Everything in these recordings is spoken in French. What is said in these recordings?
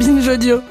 Binge Audio.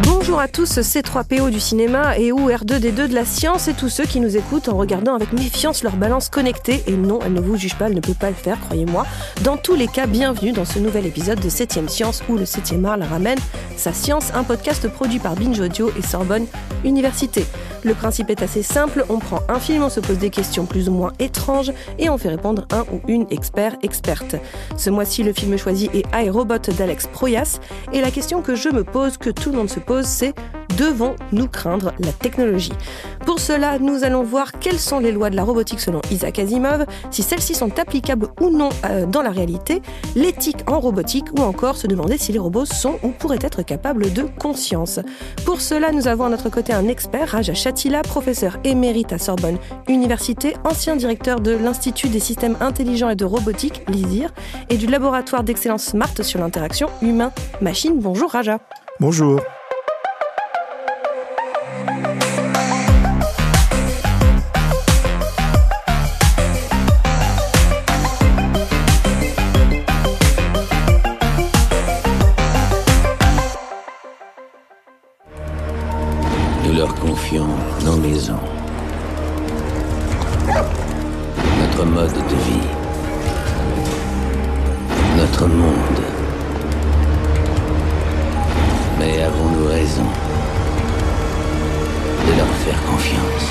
Bonjour à tous, C3PO du cinéma et ou R2D2 de la science et tous ceux qui nous écoutent en regardant avec méfiance leur balance connectée. Et non, elle ne vous juge pas, elle ne peut pas le faire, croyez-moi. Dans tous les cas, bienvenue dans ce nouvel épisode de 7ème Science où le 7e art la ramène sa science, un podcast produit par Binge Audio et Sorbonne Université. Le principe est assez simple, on prend un film, on se pose des questions plus ou moins étranges et on fait répondre un ou une experte. Ce mois-ci, le film choisi est iRobot d'Alex Proyas et la question que je me pose, que tout le monde se pose, c'est: devons-nous craindre la technologie ? Pour cela, nous allons voir quelles sont les lois de la robotique selon Isaac Asimov, si celles-ci sont applicables ou non dans la réalité, l'éthique en robotique ou encore se demander si les robots sont ou pourraient être capables de conscience. Pour cela, nous avons à notre côté un expert, Raja Chatila, professeur émérite à Sorbonne Université, ancien directeur de l'Institut des systèmes intelligents et de robotique, l'ISIR, et du laboratoire d'excellence SMART sur l'interaction humain-machine. Bonjour Raja. Bonjour. Nous leur confions nos maisons, notre mode de vie, notre monde. Mais avons-nous raison de leur faire confiance ?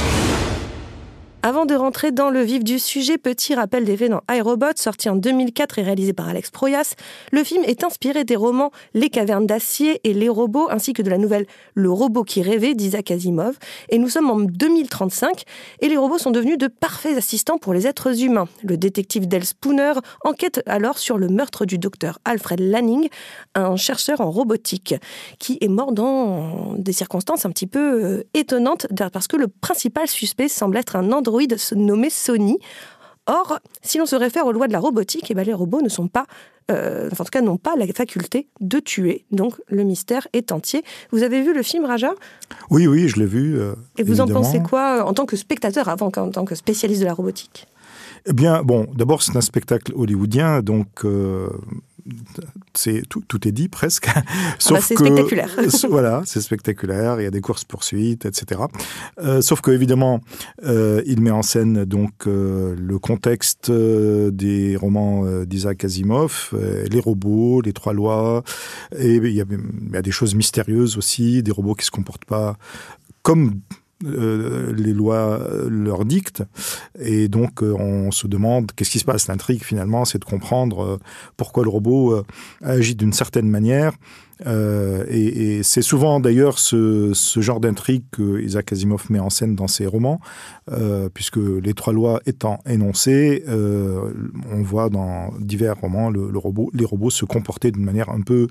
Avant de rentrer dans le vif du sujet, petit rappel des faits dans iRobot, sorti en 2004 et réalisé par Alex Proyas. Le film est inspiré des romans Les Cavernes d'Acier et Les Robots, ainsi que de la nouvelle Le Robot qui rêvait d'Isaac Asimov. Et nous sommes en 2035 et les robots sont devenus de parfaits assistants pour les êtres humains. Le détective Dale Spooner enquête alors sur le meurtre du docteur Alfred Lanning, un chercheur en robotique, qui est mort dans des circonstances un petit peu étonnantes, parce que le principal suspect semble être un androïde nommé Sony. Or, si l'on se réfère aux lois de la robotique, les robots ne sont pas, en tout cas n'ont pas la faculté de tuer. Donc le mystère est entier. Vous avez vu le film, Raja ? Oui, je l'ai vu. Et vous évidemment. en pensez quoi en tant que spectateur, avant qu'en tant que spécialiste de la robotique ? Eh bien, bon, d'abord c'est un spectacle hollywoodien, donc tout est dit presque. Sauf c'est spectaculaire. Voilà, c'est spectaculaire. Il y a des courses-poursuites, etc. Sauf que évidemment, il met en scène donc le contexte des romans d'Isaac Asimov, les robots, les trois lois, et il y a des choses mystérieuses aussi, des robots qui se comportent pas comme les lois leur dictent, et donc on se demande qu'est-ce qui se passe. L'intrigue finalement, c'est de comprendre pourquoi le robot agit d'une certaine manière, et c'est souvent d'ailleurs ce genre d'intrigue que Isaac Asimov met en scène dans ses romans, puisque les trois lois étant énoncées, on voit dans divers romans les robots se comporter d'une manière un peu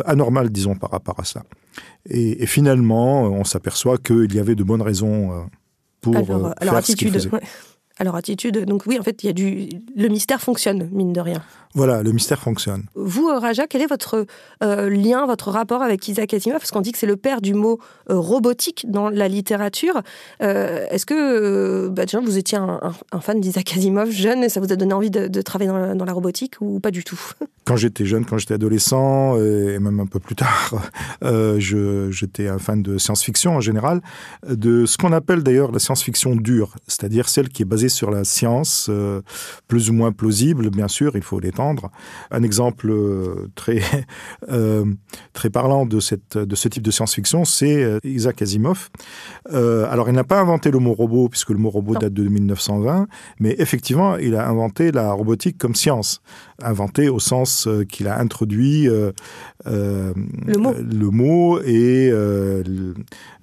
anormale, disons, par rapport à cela. Et finalement, on s'aperçoit qu'il y avait de bonnes raisons pour faire ce qu'il faisait. Ouais. Alors, attitude, donc oui, en fait, le mystère fonctionne, mine de rien. Voilà, le mystère fonctionne. Vous, Raja, quel est votre lien, votre rapport avec Isaac Asimov ? Parce qu'on dit que c'est le père du mot robotique dans la littérature. Est-ce que vous étiez un fan d'Isaac Asimov jeune et ça vous a donné envie de travailler dans la robotique ou pas du tout ? Quand j'étais jeune, quand j'étais adolescent, et même un peu plus tard, j'étais un fan de science-fiction en général, de ce qu'on appelle d'ailleurs la science-fiction dure, c'est-à-dire celle qui est basée sur la science, plus ou moins plausible, bien sûr, il faut l'étendre. Un exemple très parlant de ce type de science-fiction, c'est Isaac Asimov. Alors, il n'a pas inventé le mot robot, puisque le mot robot date de 1920, mais effectivement, il a inventé la robotique comme science. Inventé au sens qu'il a introduit le mot et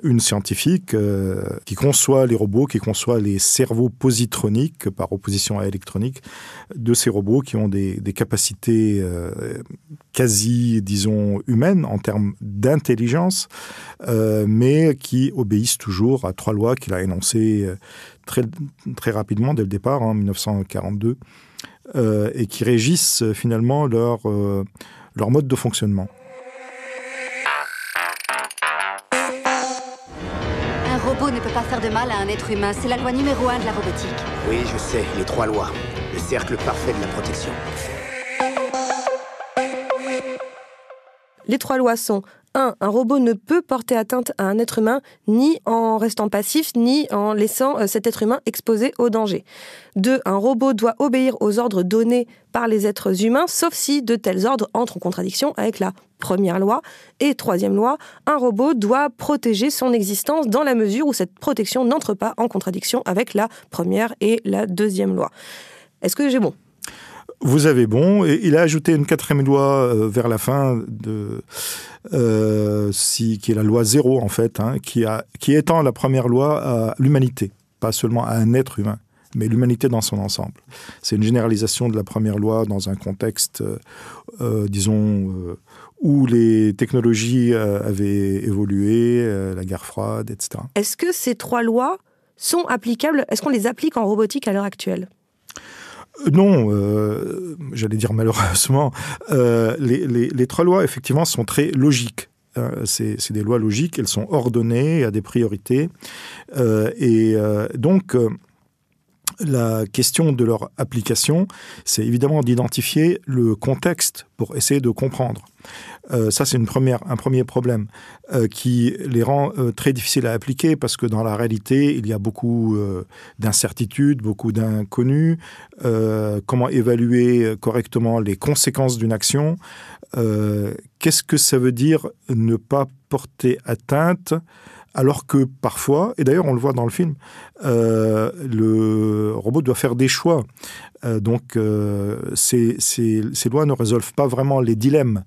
une scientifique qui conçoit les robots, qui conçoit les cerveaux positroniques, par opposition à électroniques, de ces robots qui ont des capacités quasi, disons, humaines en termes d'intelligence, mais qui obéissent toujours à trois lois qu'il a énoncées très, très rapidement dès le départ, en 1942. et qui régissent finalement leur mode de fonctionnement. Un robot ne peut pas faire de mal à un être humain. C'est la loi numéro 1 de la robotique. Oui, je sais, les 3 lois. Le cercle parfait de la protection. Les 3 lois sont 1. Un robot ne peut porter atteinte à un être humain ni en restant passif, ni en laissant cet être humain exposé au danger. 2. Un robot doit obéir aux ordres donnés par les êtres humains, sauf si de tels ordres entrent en contradiction avec la première loi. Et 3e loi, un robot doit protéger son existence dans la mesure où cette protection n'entre pas en contradiction avec la première et la 2e loi. Est-ce que j'ai bon ? Vous avez bon, et il a ajouté une 4e loi vers la fin, qui est la loi 0 en fait, qui étend la première loi à l'humanité, pas seulement à un être humain, mais l'humanité dans son ensemble. C'est une généralisation de la première loi dans un contexte, où les technologies avaient évolué, la guerre froide, etc. Est-ce que ces 3 lois sont applicables ? Est-ce qu'on les applique en robotique à l'heure actuelle ? Non, j'allais dire malheureusement, les 3 lois, effectivement, sont très logiques. C'est des lois logiques, elles sont ordonnées, il y a des priorités. Donc, la question de leur application, c'est évidemment d'identifier le contexte pour essayer de comprendre. Ça, c'est un premier problème qui les rend très difficiles à appliquer parce que dans la réalité, il y a beaucoup d'incertitudes, beaucoup d'inconnus. Comment évaluer correctement les conséquences d'une action ? Qu'est-ce que ça veut dire ne pas porter atteinte ? Alors que parfois, et d'ailleurs on le voit dans le film, le robot doit faire des choix. Donc ces lois ne résolvent pas vraiment les dilemmes.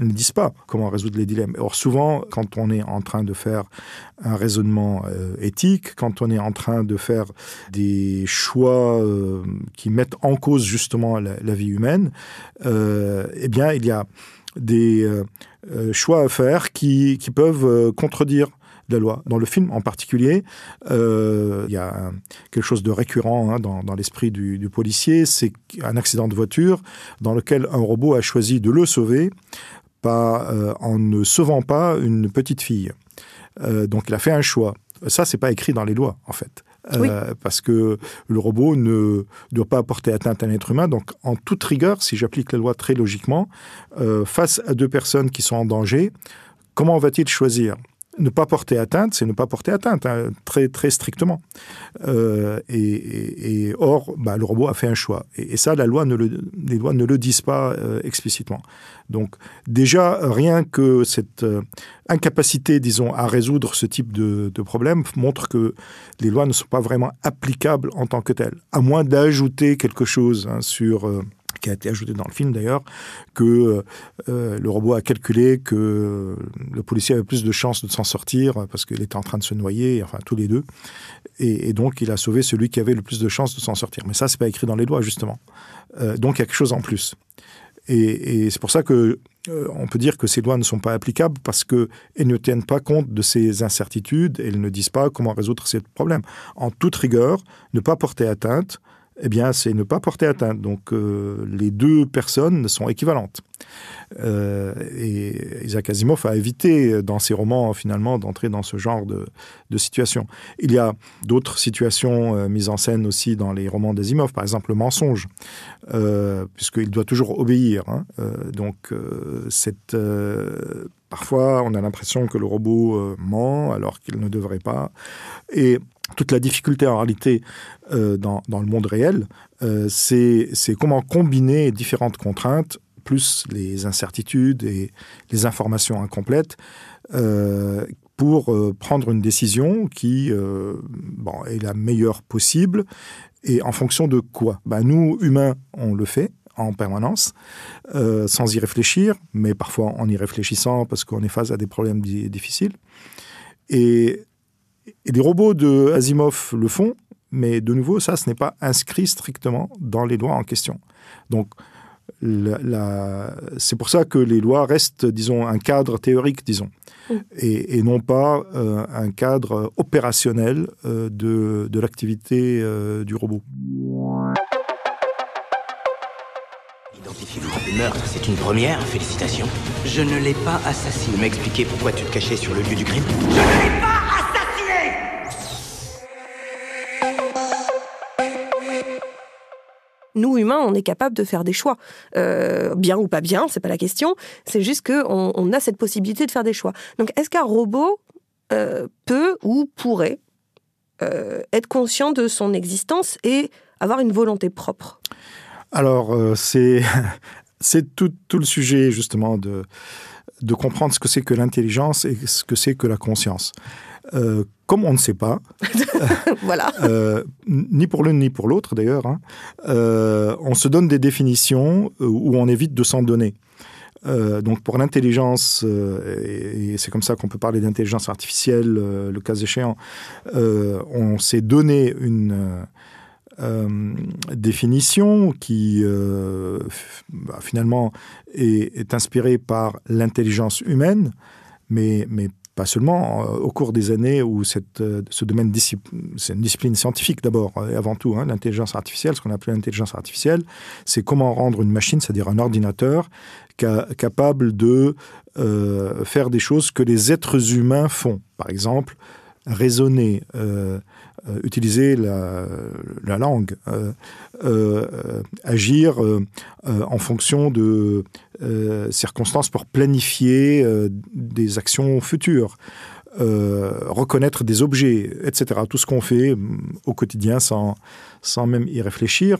Elles ne disent pas comment résoudre les dilemmes. Or souvent, quand on est en train de faire un raisonnement éthique, quand on est en train de faire des choix qui mettent en cause justement la vie humaine, eh bien il y a des choix à faire qui peuvent contredire la loi. Dans le film en particulier, il y a quelque chose de récurrent dans l'esprit du policier, c'est un accident de voiture dans lequel un robot a choisi de le sauver en ne sauvant pas une petite fille. Donc il a fait un choix. Ça, c'est pas écrit dans les lois, en fait. Oui. Parce que le robot ne doit pas porter atteinte à un être humain. Donc, en toute rigueur, si j'applique la loi très logiquement, face à 2 personnes qui sont en danger, comment va-t-il choisir ? Ne pas porter atteinte, c'est ne pas porter atteinte, très, très strictement. Or, le robot a fait un choix. Et ça, les lois ne le disent pas explicitement. Donc, déjà, rien que cette incapacité, disons, à résoudre ce type de problème montre que les lois ne sont pas vraiment applicables en tant que telles. À moins d'ajouter quelque chose qui a été ajouté dans le film d'ailleurs, que le robot a calculé que le policier avait plus de chances de s'en sortir parce qu'il était en train de se noyer, enfin tous les deux, et donc il a sauvé celui qui avait le plus de chances de s'en sortir. Mais ça, c'est pas écrit dans les lois, justement. Donc il y a quelque chose en plus. Et c'est pour ça que on peut dire que ces lois ne sont pas applicables parce qu'elles ne tiennent pas compte de ces incertitudes, elles ne disent pas comment résoudre ces problèmes. En toute rigueur, ne pas porter atteinte, eh bien, c'est ne pas porter atteinte. Donc, les 2 personnes sont équivalentes. Et Isaac Asimov a évité, dans ses romans, finalement, d'entrer dans ce genre de situation. Il y a d'autres situations mises en scène aussi dans les romans d'Asimov, par exemple le mensonge, puisqu'il doit toujours obéir. Parfois, on a l'impression que le robot ment alors qu'il ne devrait pas. Et toute la difficulté en réalité dans le monde réel, c'est comment combiner différentes contraintes, plus les incertitudes et les informations incomplètes, pour prendre une décision qui est la meilleure possible. Et en fonction de quoi ? Nous, humains, on le fait en permanence, sans y réfléchir, mais parfois en y réfléchissant parce qu'on est face à des problèmes difficiles. Et les robots de Asimov le font, mais de nouveau, ça, ce n'est pas inscrit strictement dans les lois en question. Donc, c'est pour ça que les lois restent, disons, un cadre théorique, disons, et non pas un cadre opérationnel de l'activité du robot. quantifiez-vous? Le meurtre, c'est une première, félicitations. Je ne l'ai pas assassiné. M'expliquer pourquoi tu te cachais sur le lieu du crime? Je ne l'ai pas assassiné! Nous, humains, on est capable de faire des choix. Bien ou pas bien, c'est pas la question. C'est juste qu'on a cette possibilité de faire des choix. Donc, est-ce qu'un robot peut ou pourrait être conscient de son existence et avoir une volonté propre? Alors, c'est tout le sujet, justement, de comprendre ce que c'est que l'intelligence et ce que c'est que la conscience. Comme on ne sait pas, voilà. ni pour l'une ni pour l'autre d'ailleurs, on se donne des définitions où on évite de s'en donner. Donc pour l'intelligence, et c'est comme ça qu'on peut parler d'intelligence artificielle, le cas échéant, on s'est donné une définition qui finalement est inspirée par l'intelligence humaine, mais pas seulement. Au cours des années où ce domaine, c'est une discipline scientifique d'abord et avant tout, l'intelligence artificielle, ce qu'on appelle l'intelligence artificielle, c'est comment rendre une machine, c'est-à-dire un ordinateur, capable de faire des choses que les êtres humains font. Par exemple, raisonner, utiliser la langue, agir en fonction de circonstances pour planifier des actions futures, reconnaître des objets, etc. Tout ce qu'on fait au quotidien sans même y réfléchir.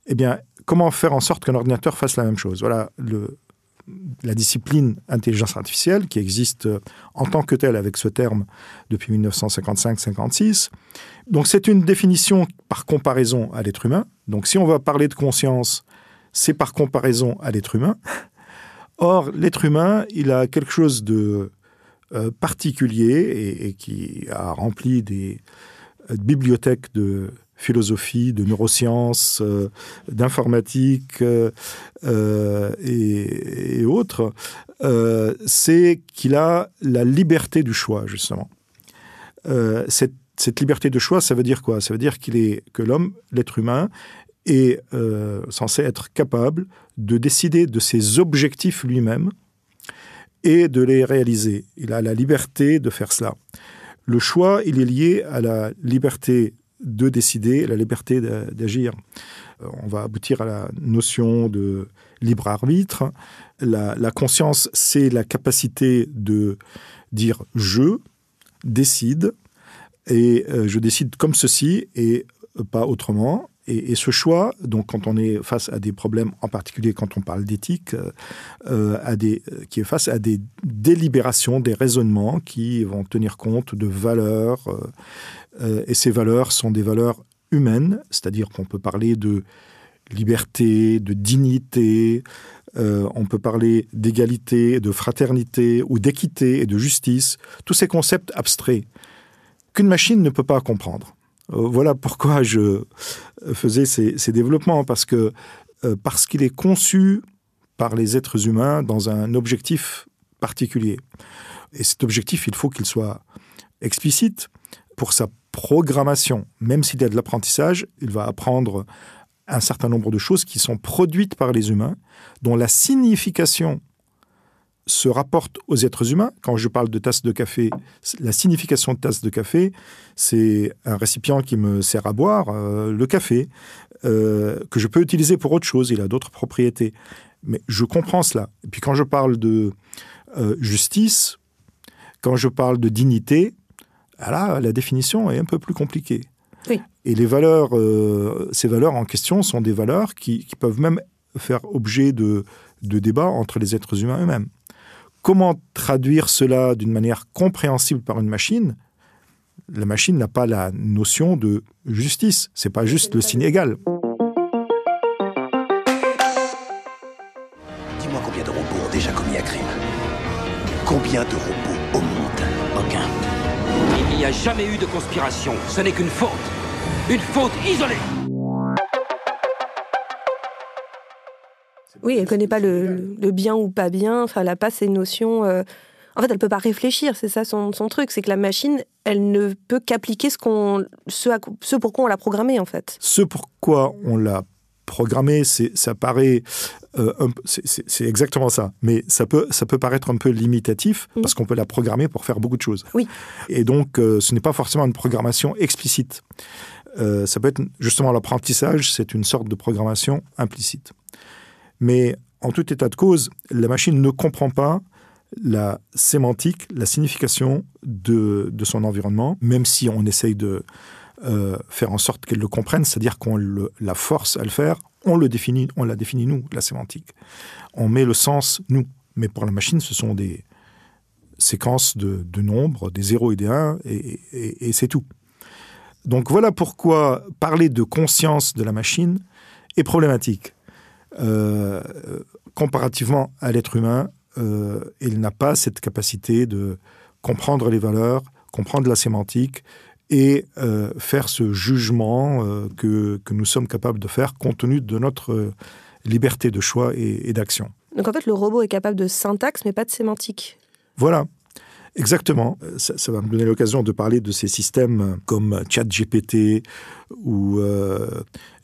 Eh bien, comment faire en sorte qu'un ordinateur fasse la même chose? Voilà la discipline intelligence artificielle qui existe en tant que telle avec ce terme depuis 1955-56. Donc c'est une définition par comparaison à l'être humain. Donc si on va parler de conscience, c'est par comparaison à l'être humain. Or, l'être humain, il a quelque chose de particulier et qui a rempli des bibliothèques de philosophie, de neurosciences, d'informatique et autres, c'est qu'il a la liberté du choix, justement. Cette liberté de choix, ça veut dire quoi? Ça veut dire que l'homme, l'être humain, est censé être capable de décider de ses objectifs lui-même et de les réaliser. Il a la liberté de faire cela. Le choix, il est lié à la liberté de décider, la liberté d'agir. On va aboutir à la notion de libre arbitre. La conscience, c'est la capacité de dire « je décide » et je décide comme ceci et pas autrement. Et ce choix, donc quand on est face à des problèmes, en particulier quand on parle d'éthique, qui est face à des délibérations, des raisonnements qui vont tenir compte de valeurs, et ces valeurs sont des valeurs humaines, c'est-à-dire qu'on peut parler de liberté, de dignité, on peut parler d'égalité, de fraternité, ou d'équité et de justice, tous ces concepts abstraits qu'une machine ne peut pas comprendre. Voilà pourquoi je faisais ces développements, parce qu'il est conçu par les êtres humains dans un objectif particulier. Et cet objectif, il faut qu'il soit explicite pour sa programmation. Même s'il y a de l'apprentissage, il va apprendre un certain nombre de choses qui sont produites par les humains, dont la signification se rapporte aux êtres humains. Quand je parle de tasse de café, la signification de tasse de café, c'est un récipient qui me sert à boire le café, que je peux utiliser pour autre chose. Il a d'autres propriétés. Mais je comprends cela. Et puis quand je parle de justice, quand je parle de dignité, là, la définition est un peu plus compliquée. Oui. Et les valeurs, ces valeurs en question sont des valeurs qui peuvent même faire objet de débats entre les êtres humains eux-mêmes. Comment traduire cela d'une manière compréhensible par une machine? La machine n'a pas la notion de justice. C'est pas juste le signe égal. Dis-moi combien de robots ont déjà commis un crime? Combien de robots au monde? Aucun. Il n'y a jamais eu de conspiration. Ce n'est qu'une faute. Une faute isolée. Oui, elle ne connaît pas le bien ou pas bien. Enfin, elle n'a pas ces notions... En fait, elle ne peut pas réfléchir. C'est ça son truc. C'est que la machine, elle ne peut qu'appliquer ce pour quoi on l'a programmée, en fait. Ce pourquoi on l'a programmer, ça paraît... c'est exactement ça. Mais ça peut paraître un peu limitatif parce qu'on peut la programmer pour faire beaucoup de choses. Oui. Et donc, ce n'est pas forcément une programmation explicite. Ça peut être justement l'apprentissage, c'est une sorte de programmation implicite. Mais en tout état de cause, la machine ne comprend pas la sémantique, la signification de son environnement, même si on essaye de faire en sorte qu'elle le comprenne, c'est-à-dire qu'on la force à le faire, on la définit nous, la sémantique. On met le sens, nous. Mais pour la machine, ce sont des séquences de nombres, des 0 et des 1, et c'est tout. Donc voilà pourquoi parler de conscience de la machine est problématique. Comparativement à l'être humain, il n'a pas cette capacité de comprendre les valeurs, comprendre la sémantique et faire ce jugement que nous sommes capables de faire compte tenu de notre liberté de choix et d'action. Donc en fait, le robot est capable de syntaxe, mais pas de sémantique. Voilà. Exactement. Ça va me donner l'occasion de parler de ces systèmes comme ChatGPT ou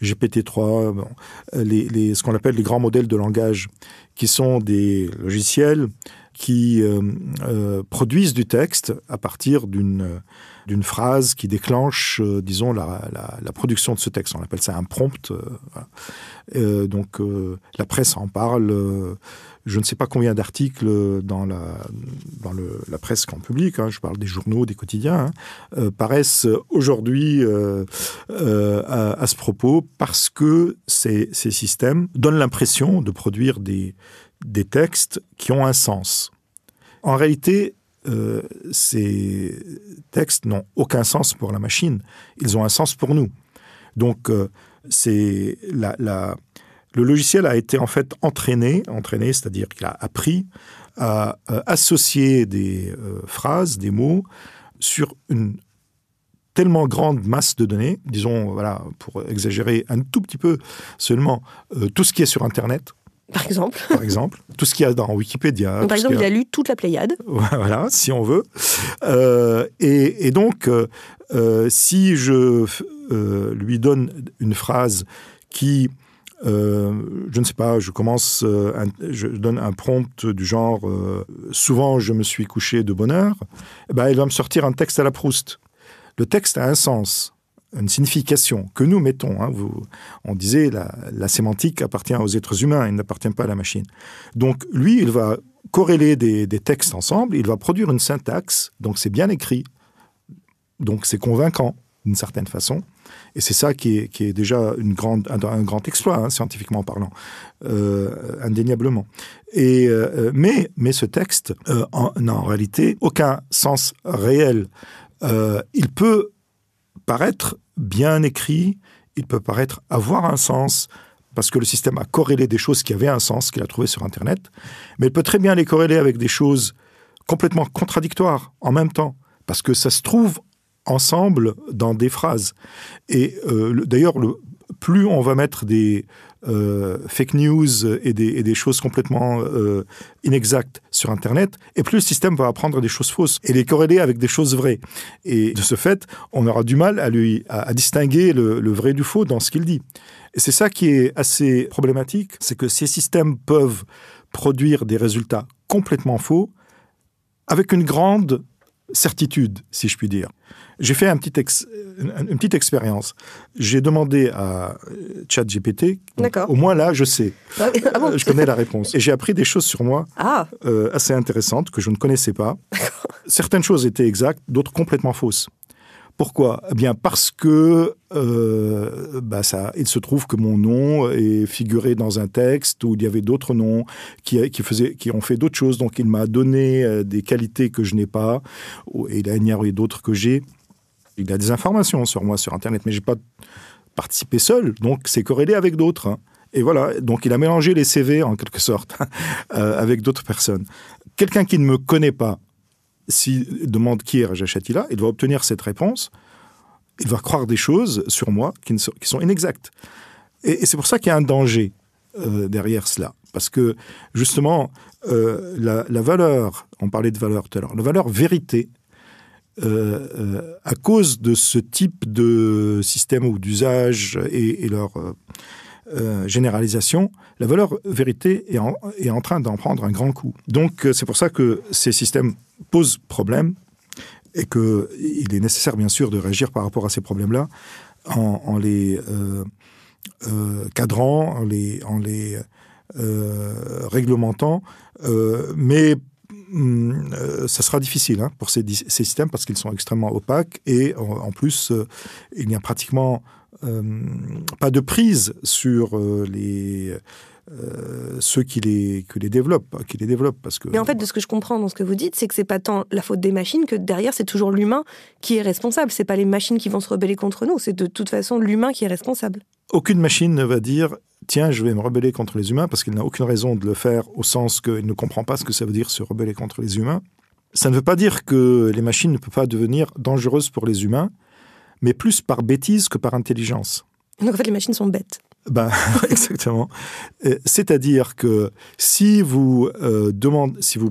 GPT-3, ce qu'on appelle les grands modèles de langage, qui sont des logiciels qui produisent du texte à partir d'une phrase qui déclenche, disons, la production de ce texte. On appelle ça un prompt. Voilà. Donc, la presse en parle. Je ne sais pas combien d'articles dans la presse grand public, je parle des journaux, des quotidiens, paraissent aujourd'hui à ce propos parce que ces systèmes donnent l'impression de produire des textes qui ont un sens. En réalité, ces textes n'ont aucun sens pour la machine. Ils ont un sens pour nous. Donc, le logiciel a été en fait entraîné, c'est-à-dire qu'il a appris à associer des phrases, des mots, sur une tellement grande masse de données, disons, voilà, pour exagérer un tout petit peu seulement, tout ce qui est sur Internet. Par exemple, tout ce qu'il y a dans Wikipédia. Donc, par exemple, il a lu toute la Pléiade. Voilà, si on veut. Et donc, si je lui donne une phrase qui, je ne sais pas, je donne un prompt du genre « Souvent, je me suis couché de bonne heure », elle va me sortir un texte à la Proust. Le texte a un sens, une signification que nous mettons. On disait la sémantique appartient aux êtres humains, elle n'appartient pas à la machine. Donc lui, il va corréler des textes ensemble, il va produire une syntaxe, donc c'est bien écrit, donc c'est convaincant d'une certaine façon. Et c'est ça qui est déjà un grand exploit, scientifiquement parlant, indéniablement. Mais ce texte n'a en réalité aucun sens réel. Il peut paraître bien écrit, il peut paraître avoir un sens, parce que le système a corrélé des choses qui avaient un sens, qu'il a trouvé sur Internet, mais il peut très bien les corréler avec des choses complètement contradictoires en même temps, parce que ça se trouve ensemble dans des phrases. Et d'ailleurs, plus on va mettre des fake news et des choses complètement inexactes sur Internet, et plus le système va apprendre des choses fausses et les corréler avec des choses vraies. Et de ce fait, on aura du mal à distinguer le vrai du faux dans ce qu'il dit. Et c'est ça qui est assez problématique, c'est que ces systèmes peuvent produire des résultats complètement faux avec une grande certitude, si je puis dire. J'ai fait une petite expérience. J'ai demandé à ChatGPT, au moins là, je sais. Ah bon, je connais la réponse. Et j'ai appris des choses sur moi assez intéressantes que je ne connaissais pas. Certaines choses étaient exactes, d'autres complètement fausses. Pourquoi ? Eh bien, parce que il se trouve que mon nom est figuré dans un texte où il y avait d'autres noms qui ont fait d'autres choses. Donc, il m'a donné des qualités que je n'ai pas et il a ignoré d'autres que j'ai. Il a des informations sur moi sur Internet, mais je n'ai pas participé seul. Donc, c'est corrélé avec d'autres. Et voilà, donc il a mélangé les CV, en quelque sorte, avec d'autres personnes. Quelqu'un qui ne me connaît pas, s'il demande qui est Raja Chatila, il va obtenir cette réponse, il va croire des choses sur moi qui sont inexactes. Et c'est pour ça qu'il y a un danger derrière cela. Parce que, justement, la valeur, on parlait de valeur tout à l'heure, la valeur vérité, à cause de ce type de système ou d'usage et leur généralisation, la valeur vérité est en train d'en prendre un grand coup. Donc, c'est pour ça que ces systèmes posent problème et qu'il est nécessaire, bien sûr, de réagir par rapport à ces problèmes-là en les cadrant, en les réglementant, mais ça sera difficile pour ces systèmes parce qu'ils sont extrêmement opaques et en plus, il n'y a pratiquement pas de prise sur ceux qui les développent. Parce que... Mais en fait, de ce que je comprends dans ce que vous dites, c'est que c'est pas tant la faute des machines que derrière, c'est toujours l'humain qui est responsable. C'est pas les machines qui vont se rebeller contre nous, c'est de toute façon l'humain qui est responsable. Aucune machine ne va dire « Tiens, je vais me rebeller contre les humains » parce qu'il n'a aucune raison de le faire au sens qu'il ne comprend pas ce que ça veut dire se rebeller contre les humains. Ça ne veut pas dire que les machines ne peuvent pas devenir dangereuses pour les humains, mais plus par bêtise que par intelligence. Donc en fait, les machines sont bêtes. Exactement. C'est-à-dire que si vous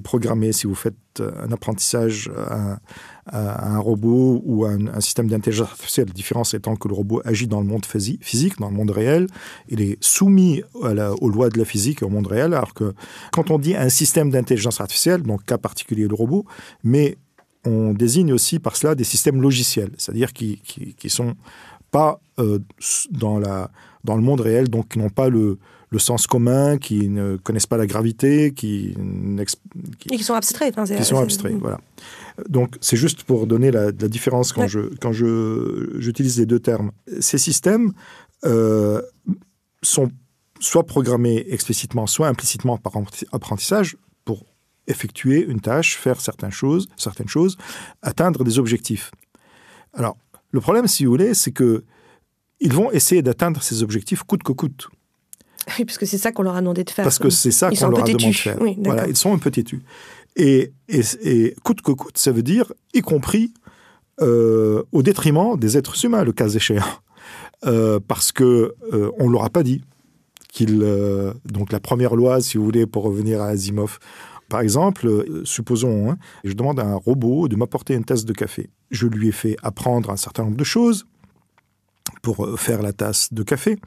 programmez, si vous faites un apprentissage à un robot ou à un système d'intelligence artificielle, la différence étant que le robot agit dans le monde physique, dans le monde réel, il est soumis aux lois de la physique et au monde réel, alors que quand on dit un système d'intelligence artificielle, donc cas particulier le robot, mais on désigne aussi par cela des systèmes logiciels, c'est-à-dire qui sont pas dans le monde réel, donc qui n'ont pas le sens commun, qui ne connaissent pas la gravité, et qui sont abstraits. Qui sont abstraits, voilà. Donc, c'est juste pour donner la différence quand j'utilise les deux termes. Ces systèmes sont soit programmés explicitement, soit implicitement par apprentissage pour effectuer une tâche, faire certaines choses, atteindre des objectifs. Alors, le problème, si vous voulez, c'est qu'ils vont essayer d'atteindre ces objectifs coûte que coûte. Oui, parce que c'est ça qu'on leur a demandé de faire. Parce que c'est ça qu'on leur a demandé de faire. Oui, voilà, ils sont un peu têtus. Et coûte que coûte, ça veut dire, y compris au détriment des êtres humains, le cas échéant. Parce qu'on ne leur a pas dit donc la première loi, si vous voulez, pour revenir à Asimov, par exemple, supposons, je demande à un robot de m'apporter une tasse de café. Je lui ai fait apprendre un certain nombre de choses pour faire la tasse de café,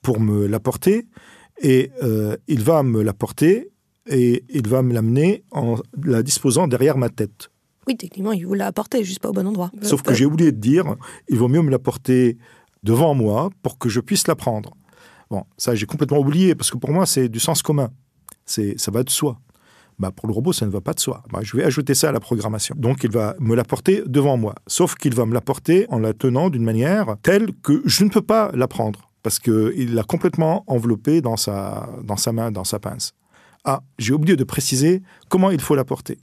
pour me l'apporter, et il va me l'apporter et il va me l'amener en la disposant derrière ma tête. Oui, techniquement, il vous l'a apporté, juste pas au bon endroit. Sauf que j'ai oublié de dire, il vaut mieux me l'apporter devant moi pour que je puisse l'apprendre. Bon, ça j'ai complètement oublié, parce que pour moi c'est du sens commun. Ça va de soi. Pour le robot, ça ne va pas de soi. Je vais ajouter ça à la programmation. Donc, il va me l'apporter devant moi. Sauf qu'il va me l'apporter en la tenant d'une manière telle que je ne peux pas la prendre. Parce qu'il l'a complètement enveloppée dans sa main, dans sa pince. Ah, j'ai oublié de préciser comment il faut la porter.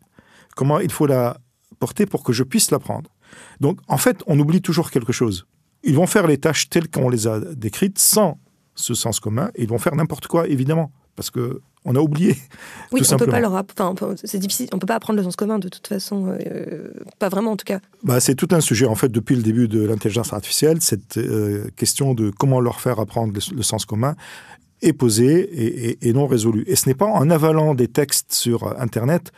Comment il faut la porter pour que je puisse la prendre. Donc, en fait, on oublie toujours quelque chose. Ils vont faire les tâches telles qu'on les a décrites sans ce sens commun. Et ils vont faire n'importe quoi, évidemment. Parce que on a oublié. Oui, tout simplement. C'est difficile. On peut pas apprendre le sens commun de toute façon, pas vraiment en tout cas. C'est tout un sujet en fait depuis le début de l'intelligence artificielle. Cette question de comment leur faire apprendre le sens commun est posée et non résolue. Et ce n'est pas en avalant des textes sur Internet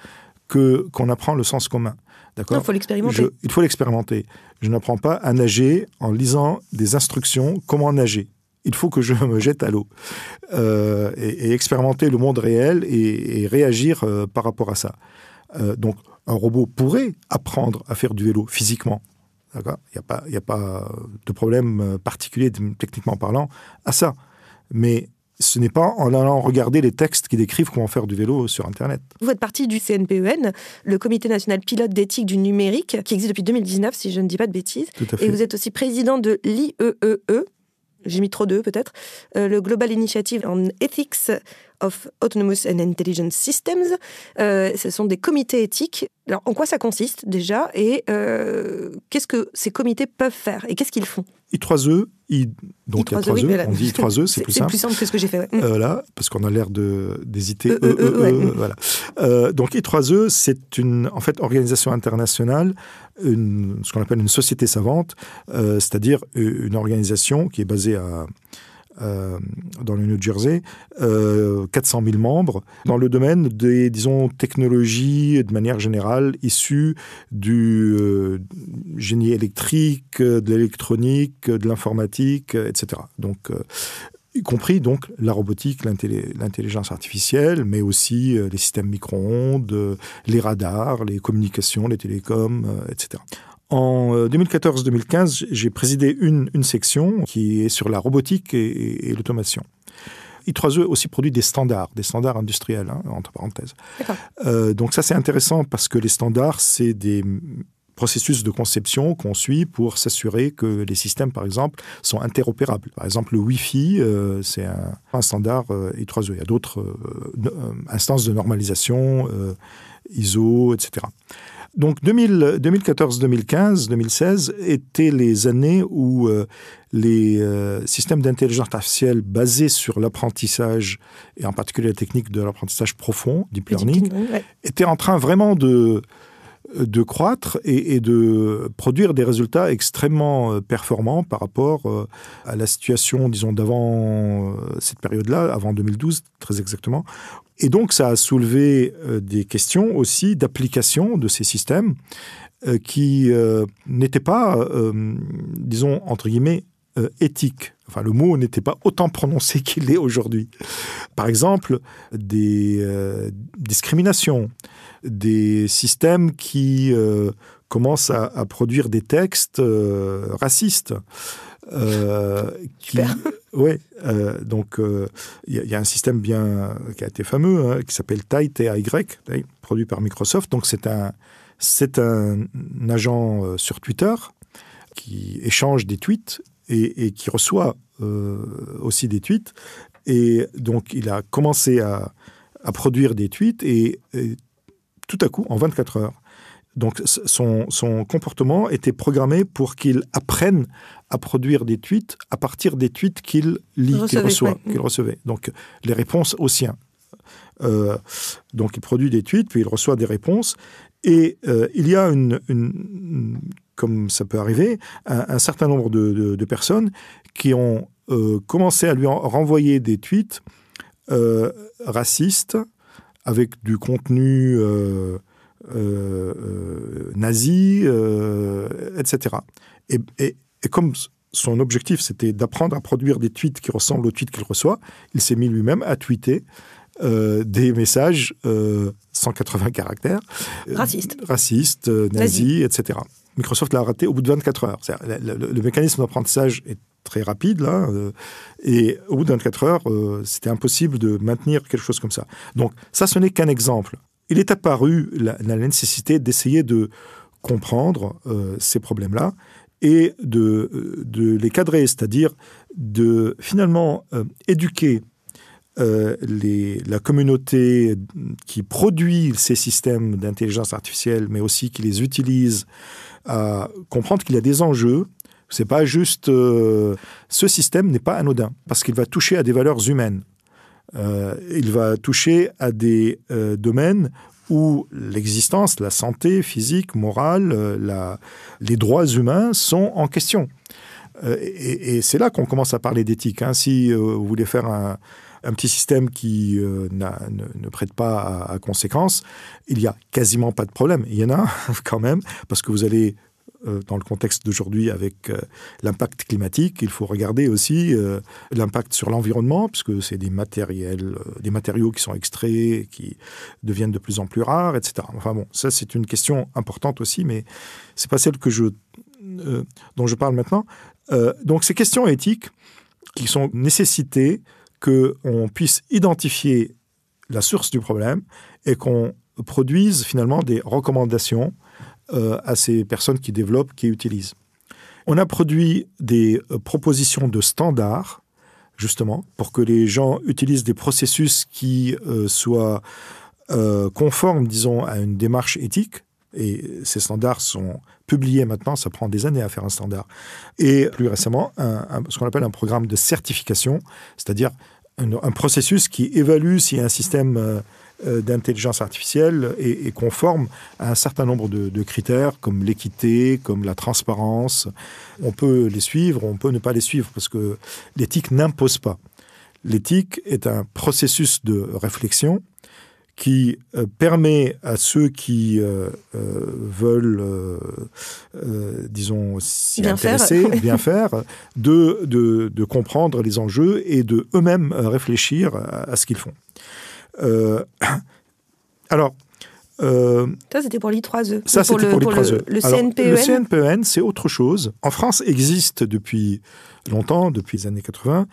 qu'on apprend le sens commun. D'accord ? Il faut l'expérimenter. Il faut l'expérimenter. Je n'apprends pas à nager en lisant des instructions comment nager. Il faut que je me jette à l'eau et expérimenter le monde réel et réagir par rapport à ça. Donc, un robot pourrait apprendre à faire du vélo physiquement. D'accord ? Il n'y a pas de problème particulier, techniquement parlant, à ça. Mais ce n'est pas en allant regarder les textes qui décrivent comment faire du vélo sur Internet. Vous faites partie du CNPEN, le Comité national pilote d'éthique du numérique, qui existe depuis 2019, si je ne dis pas de bêtises. Tout à fait. Et vous êtes aussi président de l'IEEE, j'ai mis trop d'eux peut-être, le Global Initiative on Ethics of Autonomous and Intelligent Systems. Ce sont des comités éthiques. Alors, en quoi ça consiste déjà et qu'est-ce que ces comités peuvent faire et qu'est-ce qu'ils font ? I3E, donc il y a 3 E, voilà. On dit I3E, c'est plus simple. C'est plus simple que ce que j'ai fait, ouais. Voilà, parce qu'on a l'air d'hésiter. Voilà. Donc I3E, c'est une organisation internationale, ce qu'on appelle une société savante, c'est-à-dire une organisation qui est basée dans le New Jersey, 400 000 membres, dans le domaine des, disons, technologies de manière générale issues du génie électrique, de l'électronique, de l'informatique, etc. Donc, y compris donc la robotique, l'intelligence artificielle, mais aussi les systèmes micro-ondes, les radars, les communications, les télécoms, etc. En 2014-2015, j'ai présidé une section qui est sur la robotique et l'automation. I3E aussi produit des standards industriels, entre parenthèses. Donc ça, c'est intéressant parce que les standards, c'est des processus de conception qu'on suit pour s'assurer que les systèmes, par exemple, sont interopérables. Par exemple, le Wi-Fi, c'est un standard I3E. Il y a d'autres instances de normalisation, ISO, etc. Donc 2014, 2015, 2016 étaient les années où les systèmes d'intelligence artificielle basés sur l'apprentissage, et en particulier la technique de l'apprentissage profond, deep learning, étaient en train vraiment de croître et de produire des résultats extrêmement performants par rapport à la situation, disons, d'avant cette période-là, avant 2012, très exactement. Et donc, ça a soulevé des questions aussi d'application de ces systèmes qui n'étaient pas, disons, entre guillemets, éthiques. Enfin, le mot n'était pas autant prononcé qu'il l'est aujourd'hui. Par exemple, des discriminations, des systèmes qui commencent à produire des textes racistes. Donc il y a un système qui a été fameux, qui s'appelle TAI, produit par Microsoft. Donc c'est un agent sur Twitter qui échange des tweets et qui reçoit aussi des tweets. Et donc il a commencé à produire des tweets et tout à coup, en 24 heures. Donc son comportement était programmé pour qu'il apprenne à produire des tweets à partir des tweets qu'il lit, qu'il recevait. Donc les réponses aux siens. Donc il produit des tweets, puis il reçoit des réponses. Et il y a comme ça peut arriver, un certain nombre de personnes qui ont commencé à lui renvoyer des tweets racistes avec du contenu nazi, etc. Et comme son objectif, c'était d'apprendre à produire des tweets qui ressemblent aux tweets qu'il reçoit, il s'est mis lui-même à tweeter des messages 180 caractères. Racistes, nazis, etc. Microsoft l'a raté au bout de 24 heures. Le mécanisme d'apprentissage est très rapide, là, et au bout de 24 heures, c'était impossible de maintenir quelque chose comme ça. Donc ça, ce n'est qu'un exemple. Il est apparu la nécessité d'essayer de comprendre ces problèmes-là et de les cadrer, c'est-à-dire de finalement éduquer la communauté qui produit ces systèmes d'intelligence artificielle, mais aussi qui les utilise, à comprendre qu'il y a des enjeux. C'est pas juste... ce système n'est pas anodin, parce qu'il va toucher à des valeurs humaines. Il va toucher à des domaines où l'existence, la santé physique, morale, les droits humains sont en question. Et c'est là qu'on commence à parler d'éthique. Si vous voulez faire un petit système qui ne prête pas à conséquence, il n'y a quasiment pas de problème. Il y en a quand même, parce que vous allez... dans le contexte d'aujourd'hui avec l'impact climatique, il faut regarder aussi l'impact sur l'environnement, puisque c'est des matériaux qui sont extraits, qui deviennent de plus en plus rares, etc. Enfin bon, ça c'est une question importante aussi, mais c'est pas celle dont je parle maintenant. Donc ces questions éthiques qui sont nécessitées qu'on puisse identifier la source du problème et qu'on produise finalement des recommandations à ces personnes qui développent, qui utilisent. On a produit des propositions de standards, justement, pour que les gens utilisent des processus qui soient conformes, disons, à une démarche éthique. Et ces standards sont publiés maintenant, ça prend des années à faire un standard. Et plus récemment, ce qu'on appelle un programme de certification, c'est-à-dire un processus qui évalue si un système d'intelligence artificielle est conforme à un certain nombre de critères, comme l'équité, comme la transparence. On peut les suivre, on peut ne pas les suivre, parce que l'éthique n'impose pas. L'éthique est un processus de réflexion qui permet à ceux qui veulent, disons, s'y intéresser, bien faire, de comprendre les enjeux et de eux-mêmes réfléchir à ce qu'ils font. Alors, ça, c'était pour l'I3E. Ça, c'était pour l'I3E. Le CNPEN. Le CNPEN. CNPEN, c'est autre chose. En France, existe depuis longtemps, depuis les années 80,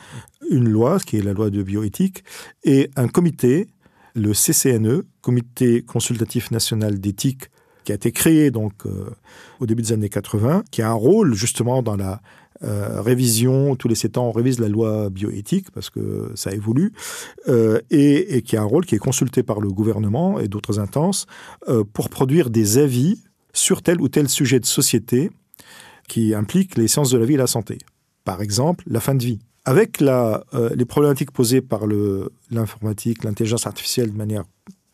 une loi, qui est la loi de bioéthique, et un comité, le CCNE, Comité consultatif national d'éthique, qui a été créé donc au début des années 80, qui a un rôle justement dans la révision. Tous les 7 ans, on révise la loi bioéthique parce que ça évolue, et qui a un rôle qui est consulté par le gouvernement et d'autres instances pour produire des avis sur tel ou tel sujet de société qui implique les sciences de la vie et la santé. Par exemple, la fin de vie. Avec les problématiques posées par l'informatique, l'intelligence artificielle de manière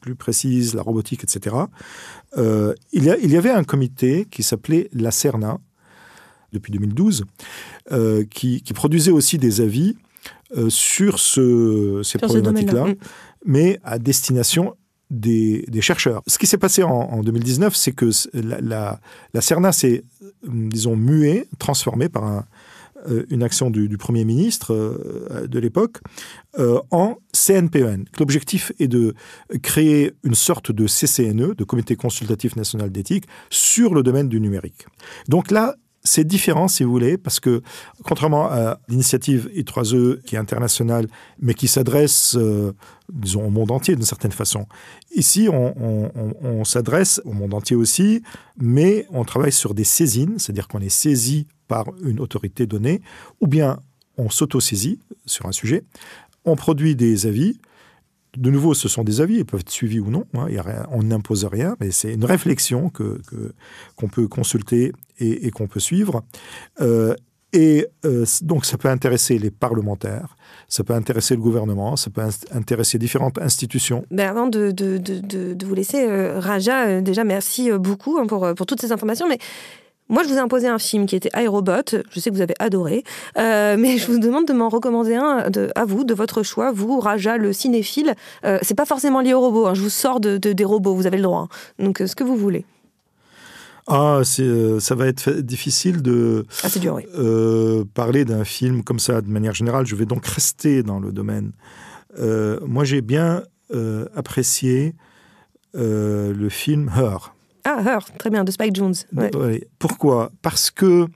plus précise, la robotique, etc., il y avait un comité qui s'appelait la CERNA, depuis 2012, qui produisait aussi des avis sur ces problématiques-là, mais à destination des chercheurs. Ce qui s'est passé en 2019, c'est que la CERNA s'est, disons, muée, transformée par une action du Premier ministre de l'époque, en CNPEN. L'objectif est de créer une sorte de CCNE, de Comité consultatif national d'éthique, sur le domaine du numérique. Donc là, c'est différent, si vous voulez, parce que, contrairement à l'initiative I3E, qui est internationale, mais qui s'adresse, disons, au monde entier, d'une certaine façon. Ici, on s'adresse au monde entier aussi, mais on travaille sur des saisines, c'est-à-dire qu'on est saisi par une autorité donnée, ou bien on s'auto-saisit sur un sujet, on produit des avis. De nouveau, ce sont des avis, ils peuvent être suivis ou non, hein, on n'impose rien, mais c'est une réflexion qu'on peut consulter et qu'on peut suivre. Donc, ça peut intéresser les parlementaires, ça peut intéresser le gouvernement, ça peut intéresser différentes institutions. Ben avant de vous laisser, Raja, déjà merci beaucoup pour toutes ces informations, mais moi, je vous ai imposé un film qui était iRobot. Je sais que vous avez adoré. Mais je vous demande de m'en recommander un à vous, de votre choix. Vous, Raja, le cinéphile. C'est pas forcément lié aux robots. Hein. Je vous sors des robots. Vous avez le droit. Hein. Donc, ce que vous voulez. Ça va être difficile de c'est dur, oui. Parler d'un film comme ça de manière générale. Je vais donc rester dans le domaine. Moi, j'ai bien apprécié le film Her. Ah, Her, très bien, de Spike Jonze. Ouais. Pourquoi ? Parce que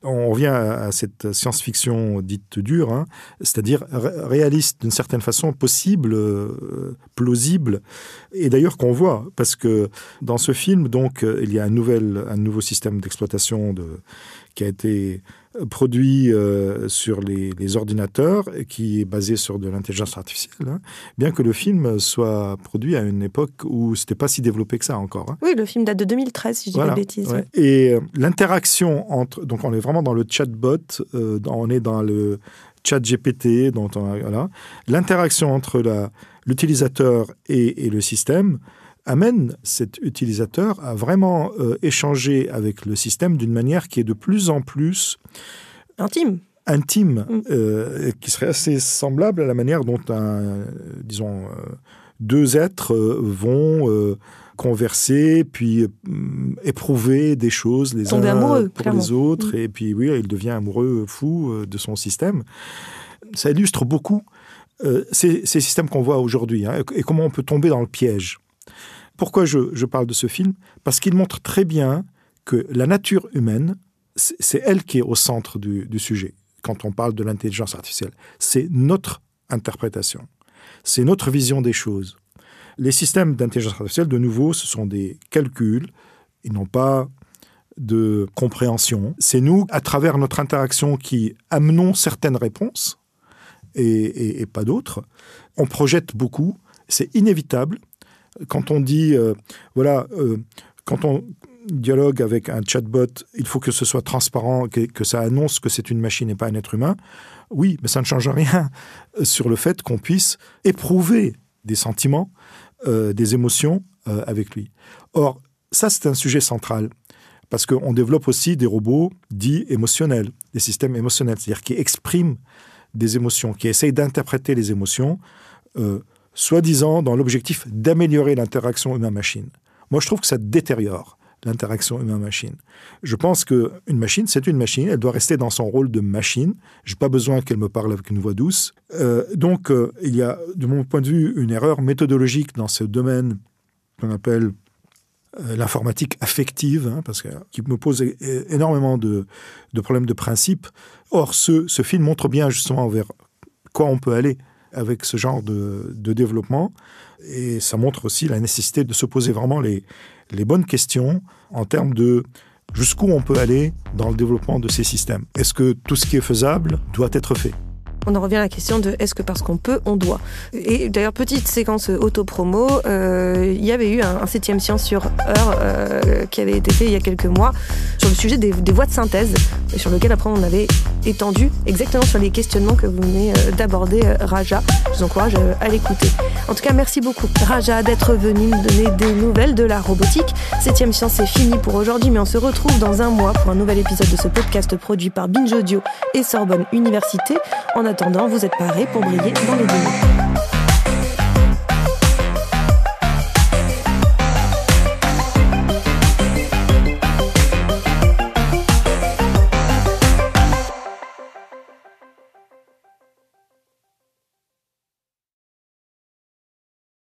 on revient à cette science-fiction dite dure, hein, c'est-à-dire réaliste d'une certaine façon, possible, plausible, et d'ailleurs qu'on voit, parce que dans ce film, donc, il y a un nouveau système d'exploitation qui a été produit sur les ordinateurs, qui est basé sur de l'intelligence artificielle, hein, bien que le film soit produit à une époque où c'était pas si développé que ça encore. Hein. Oui, le film date de 2013, si je dis pas de bêtises. Ouais. Et l'interaction donc on est vraiment dans le chatbot, on est dans le chat GPT, voilà. L'interaction entre l'utilisateur et le système amène cet utilisateur à vraiment échanger avec le système d'une manière qui est de plus en plus intime, qui serait assez semblable à la manière dont deux êtres vont converser, puis éprouver des choses les uns amoureux, pour clairement. les autres, et puis oui, il devient amoureux, fou de son système. Ça illustre beaucoup ces systèmes qu'on voit aujourd'hui, hein, et comment on peut tomber dans le piège. Pourquoi je parle de ce film ? Parce qu'il montre très bien que la nature humaine, c'est elle qui est au centre du sujet. Quand on parle de l'intelligence artificielle, c'est notre interprétation, c'est notre vision des choses. Les systèmes d'intelligence artificielle, de nouveau, ce sont des calculs, ils n'ont pas de compréhension. C'est nous, à travers notre interaction, qui amenons certaines réponses et pas d'autres. On projette beaucoup, c'est inévitable. Quand on dit, quand on dialogue avec un chatbot, il faut que ce soit transparent, que ça annonce que c'est une machine et pas un être humain. Oui, mais ça ne change rien sur le fait qu'on puisse éprouver des sentiments, des émotions avec lui. Or, ça, c'est un sujet central, parce qu'on développe aussi des robots dits émotionnels, des systèmes émotionnels, c'est-à-dire qui expriment des émotions, qui essayent d'interpréter les émotions soi-disant dans l'objectif d'améliorer l'interaction humain-machine. Moi, je trouve que ça détériore l'interaction humain-machine. Je pense qu'une machine, c'est une machine, elle doit rester dans son rôle de machine. Je n'ai pas besoin qu'elle me parle avec une voix douce. Donc, il y a, de mon point de vue, une erreur méthodologique dans ce domaine qu'on appelle l'informatique affective, qui me pose énormément de problèmes de principe. Or, ce film montre bien justement vers quoi on peut aller avec ce genre de développement. Et ça montre aussi la nécessité de se poser vraiment les bonnes questions en termes de jusqu'où on peut aller dans le développement de ces systèmes. Est-ce que tout ce qui est faisable doit être fait ? On en revient à la question de est-ce que parce qu'on peut, on doit. Et d'ailleurs, petite séquence auto-promo, il y avait eu un 7e Science sur Heure qui avait été fait il y a quelques mois sur le sujet des voix de synthèse, et sur lequel après on avait étendu exactement sur les questionnements que vous venez d'aborder, Raja. Je vous encourage à l'écouter. En tout cas, merci beaucoup, Raja, d'être venu me donner des nouvelles de la robotique. 7e Science, c'est fini pour aujourd'hui, mais on se retrouve dans un mois pour un nouvel épisode de ce podcast produit par Binge Audio et Sorbonne Université. En attendant, vous êtes parés pour briller dans les données.